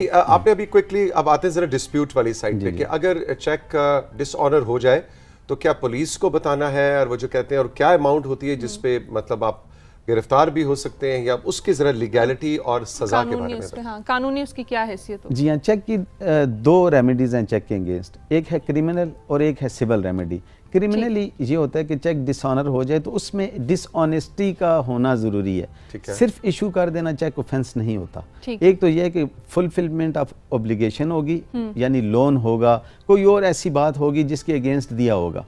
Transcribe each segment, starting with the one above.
آپ نے ابھی کوئکلی اب آتے ہیں ذرا ڈسپیوٹ والی سائڈ پہ کہ اگر چیک ڈس آنر ہو جائے تو کیا پولیس کو بتانا ہے اور وہ جو کہتے ہیں اور کیا اماؤنٹ ہوتی ہے جس پہ مطلب آپ گرفتار بھی ہو سکتے ہیں یا اس کی ذرا لیگیلٹی اور سزا کے بارے میں قانونی اس کی کیا حیثیت ہوتی ہے؟ جی ہاں، چیک کی دو ریمیڈیز ہیں چیک کے اگینسٹ، ایک ہے کرمنل اور ایک ہے سول ریمیڈی۔ کرمنلی یہ ہوتا ہے کہ چیک ڈس آنر ہو جائے تو اس میں ڈس آنیسٹی کا ہونا ضروری ہے، صرف ایشو کر دینا چیک اوفینس نہیں ہوتا۔ ایک تو یہ ہے کہ فلفلمنٹ آف اوبلیگیشن ہوگی، یعنی لون ہوگا، کوئی اور ایسی بات ہوگی جس کے اگینسٹ دیا ہوگا۔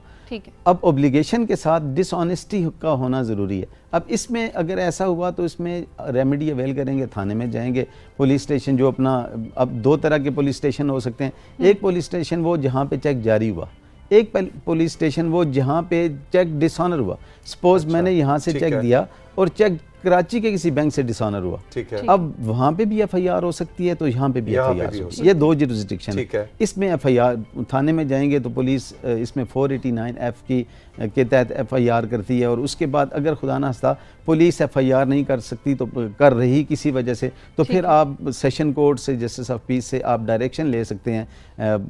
اب اوبلیگیشن کے ساتھ ڈس آنیسٹی کا ہونا ضروری ہے۔ اب اس میں اگر ایسا ہوا تو اس میں ریمیڈی اویل کریں گے، تھانے میں جائیں گے، پولیس اسٹیشن جو اپنا، اب دو طرح کے پولیس اسٹیشن ہو سکتے ہیں، ایک پولیس اسٹیشن وہ جہاں پہ چیک جاری ہوا، ایک پولیس اسٹیشن وہ جہاں پہ چیک ڈس آنر ہوا۔ سپوز میں نے یہاں سے چیک دیا اور چیک کراچی کے کسی بینک سے ڈس آنر ہوا، اب وہاں پہ بھی ایف آئی آر ہو سکتی ہے تو یہاں پہ بھی ایف آئی آر ہو سکتی ہے۔ یہ دو جورسڈکشن ہے۔ اس میں ایف آئی آر تھانے میں جائیں گے تو پولیس اس میں 489 ایف کے تحت ایف آئی آر کرتی ہے، اور اس کے بعد اگر خدا نہ خواستہ پولیس ایف آئی آر نہیں کر سکتی تو کر رہی کسی وجہ سے تو پھر آپ سیشن کورٹ سے، جسٹس آف پیس سے آپ ڈائریکشن لے سکتے ہیں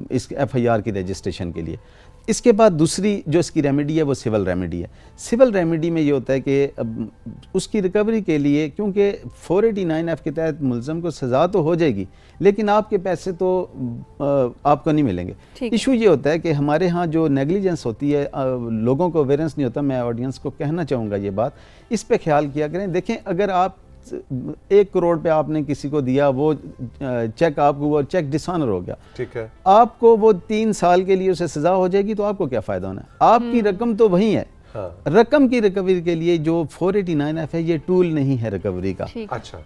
اس ایف آئی آر کی رجسٹریشن کے لیے۔ اس کے بعد دوسری جو اس کی ریمیڈی ہے وہ سول ریمیڈی ہے۔ سول ریمیڈی میں یہ ہوتا ہے کہ اس کی ریکوری کے لیے، کیونکہ 489 ایف کے تحت ملزم کو سزا تو ہو جائے گی لیکن آپ کے پیسے تو آپ کو نہیں ملیں گے۔ ایشو یہ ہوتا ہے کہ ہمارے ہاں جو نیگلیجنس ہوتی ہے، لوگوں کو اویئرنس نہیں ہوتا، میں آڈینس کو کہنا چاہوں گا یہ بات، اس پہ خیال کیا کریں۔ دیکھیں، اگر آپ 1 کروڑ پہ آپ نے کسی کو دیا، وہ چیک آپ کو، وہ چیک ڈس آنر ہو گیا، ٹھیک ہے، آپ کو وہ 3 سال کے لیے اسے سزا ہو جائے گی تو آپ کو کیا فائدہ ہونا ہے؟ آپ کی رقم تو وہی ہے۔ رقم کی ریکوری کے لیے جو 489 ایف ہے یہ ٹول نہیں ہے ریکوری کا۔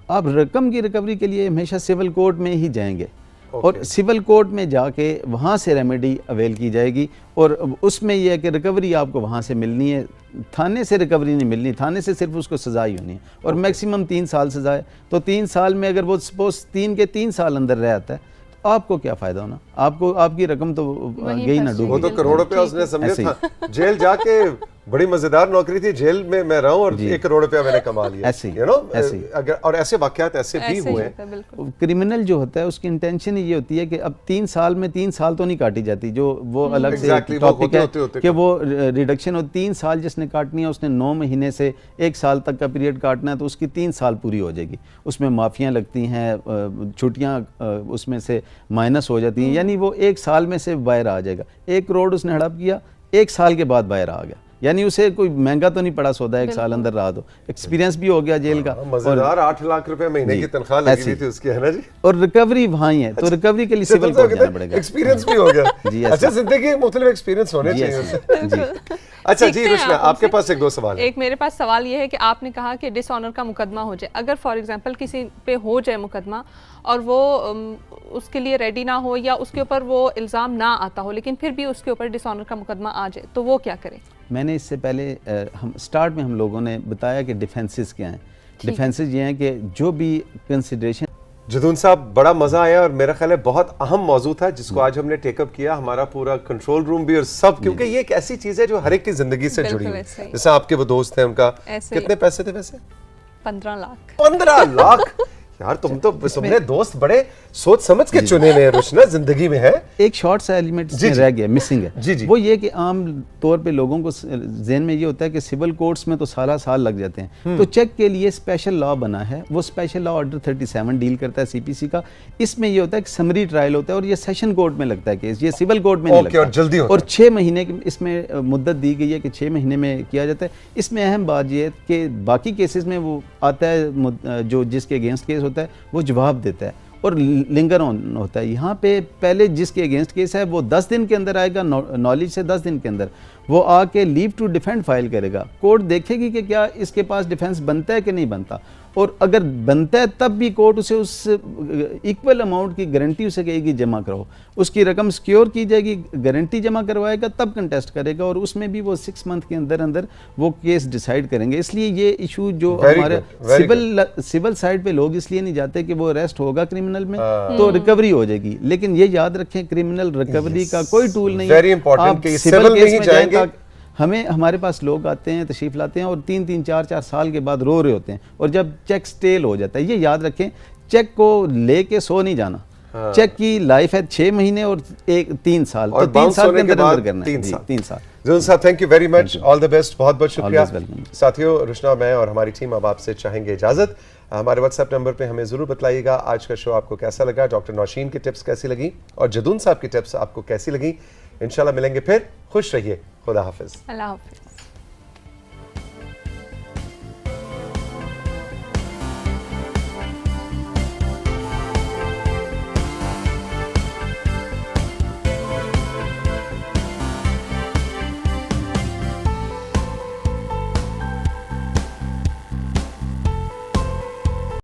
آپ رقم کی ریکوری کے لیے ہمیشہ سول کورٹ میں ہی جائیں گے، اور سول کورٹ میں جا کے وہاں سے ریمیڈی اویل کی جائے گی، اور اس میں یہ ہے کہ ریکوری آپ کو وہاں سے ملنی ہے، تھانے سے ریکوری نہیں ملنی، تھانے سے صرف اس کو سزا ہی ہونی ہے، اور میکسیمم 3 سال سزا ہے۔ تو 3 سال میں اگر وہ سپوز 3 کے 3 سال اندر رہ آتا ہے تو آپ کو کیا فائدہ ہونا؟ آپ کو، آپ کی رقم تو گئی نہ ڈوبی۔ وہ تو کروڑ روپے اس نے سمجھے تھا، جیل جا کے بڑی مزیدار نوکری تھی، جیل میں میں رہا ہوں اور 1 کروڑ روپیہ میں نے کما لیا، اور ایسے واقعات ایسے بھی ہوئے۔ کرمنل جو ہوتا ہے اس کی انٹینشن یہ ہوتی ہے کہ اب 3 سال میں 3 سال تو نہیں کاٹی جاتی، جو وہ الگ سے ٹاپک ہے کہ وہ ریڈکشن ہو، 3 سال جس نے کاٹنی ہے اس نے 9 مہینے سے 1 سال تک کا پیریڈ کاٹنا ہے تو اس کی 3 سال پوری ہو جائے گی۔ اس میں معافیاں لگتی ہیں، چھٹیاں اس میں سے مائنس ہو جاتی ہیں، یعنی وہ 1 سال میں سے باہر آ جائے گا۔ 1 کروڑ اس نے ہڑپ کیا، 1 سال کے بعد باہر آ گیا، یعنی اسے کوئی مہنگا تو نہیں پڑا سودا، 1 سال اندر رہا تو ایکسپیرینس بھی ہو گیا جیل کا، مزیدار 8 لاکھ روپے مہینے کی تنخواہ لگی ہوئی تھی اس کی، ہے نا جی، اور ریکوری وہاں ہی ہے، تو ریکوری کے لیے سول کورٹ جانا پڑے گا، ایکسپیرینس بھی ہو گیا۔ جی اچھا، زندگی کے مختلف ایکسپیرینس ہونے چاہیے۔ اچھا جی روشنا، آپ کے پاس 1-2 سوال ہے۔ ایک میرے پاس سوال یہ ہے کہ آپ نے کہا کہ ڈس آنر کا مقدمہ ہو جائے، اگر فار ایگزامپل کسی پہ ہو جائے مقدمہ اور وہ اس کے لیے ریڈی نہ ہو یا اس کے اوپر وہ الزام نہ آتا ہو لیکن پھر بھی اس کے اوپر ڈس آنر کا مقدمہ آ جائے تو وہ کیا کرے؟ میں نے اس سے پہلے سٹارٹ میں ہم لوگوں نے بتایا کہ ڈیفینسز کیا ہیں۔ ڈیفینسز یہ ہیں کہ جو بھی کنسیڈریشن۔ جدون صاحب، بڑا مزہ آیا اور میرا خیال ہے بہت اہم موضوع تھا جس کو آج ہم نے ٹیک اپ کیا، ہمارا پورا کنٹرول روم بھی اور سب، کیونکہ یہ ایک ایسی چیز ہے جو ہر ایک کی زندگی سے جڑی ہے۔ جیسے آپ کے وہ دوست ہیں، ان کا کتنے پیسے تھے ویسے؟ 15 لاکھ۔ 15 لاکھ! یار تم نے دوست بڑے سوچ سمجھ کے چنے ہوئے ہیں روشنا، زندگی میں ہے ایک شارٹ سا ایلیمنٹ رہ گیا، مسنگ ہے، وہ یہ کہ عام طور پہ لوگوں کو ذہن میں یہ ہوتا ہے کہ سول کورٹس میں تو سال لگ جاتے ہیں، تو چیک کے لیے اسپیشل لا بنا ہے، وہ اسپیشل لا آرڈر 37 ڈیل کرتا ہے CPC کا۔ اس میں یہ ہوتا ہے کہ سمری ٹرائل ہوتا ہے اور یہ سیشن کورٹ میں لگتا ہے کیس، یہ سول کورٹ میں نہیں لگتا، اور 6 مہینے اس میں مدت دی گئی ہے کہ 6 مہینے میں کیا جاتا ہے۔ اس میں اہم بات یہ ہے کہ باقی کیسز میں وہ آتا ہے جو جس کے اگینسٹ کیس ہوتا ہے وہ جواب دیتا ہے اور لنگر آن ہوتا ہے۔ یہاں پہ پہلے جس کے اگینسٹ کیس ہے وہ 10 دن کے اندر آئے گا، نالج سے 10 دن کے اندر وہ آ کے لیو ٹو ڈیفینڈ فائل کرے گا، کورٹ دیکھے گی کہ کیا اس کے پاس ڈیفینس بنتا ہے کہ نہیں بنتا، اور اگر بنتا ہے تب بھی کورٹ اسے اس ایکول اماؤنٹ کی گارنٹی اسے کہے گی جمع کرو، اس کی رقم سیکیور کی جائے گی، گارنٹی جمع کروائے گا تب کنٹیسٹ کرے گا، اور اس میں بھی وہ 6 منتھ کے اندر وہ کیس ڈیسائیڈ کریں گے۔ اس لیے یہ ایشو جو ہمارے سول سائڈ پہ لوگ اس لیے نہیں جاتے کہ وہ اریسٹ ہوگا کرمنل میں تو ریکوری ہو جائے گی، لیکن یہ یاد رکھیں کرمنل ریکوری کا کوئی ٹول نہیں ہے۔ آپ سول کیس میں جائیں گے، ہمارے پاس لوگ آتے ہیں، تشریف لاتے ہیں اور 3-3 4-4 سال کے بعد رو رہے ہوتے ہیں، اور جب چیک سٹیل ہو جاتا ہے، یہ یاد رکھیں چیک کو لے کے سو نہیں جانا، چیک کی لائف ہے 6 مہینے اور 3 سال، تو 3 سال کے اندر اندر کرنا ہے. 3 سال. جدون صاحب thank you very much, all the best, بہت بہت شکریہ. ساتھیوں، رشنا، میں اور ہماری ٹیم اب آپ سے چاہیں گے اجازت. ہمارے واٹس ایپ نمبر پہ ہمیں ضرور بتلائیے گا آج کا شو آپ کو کیسا لگا، ڈاکٹر نوشین کی ٹپس کیسی لگیں اور جدون صاحب کی ٹپس آپ کو کیسی لگیں. انشاءاللہ ملیں گے پھر. خوش رہیے. خدا حافظ. اللہ حافظ.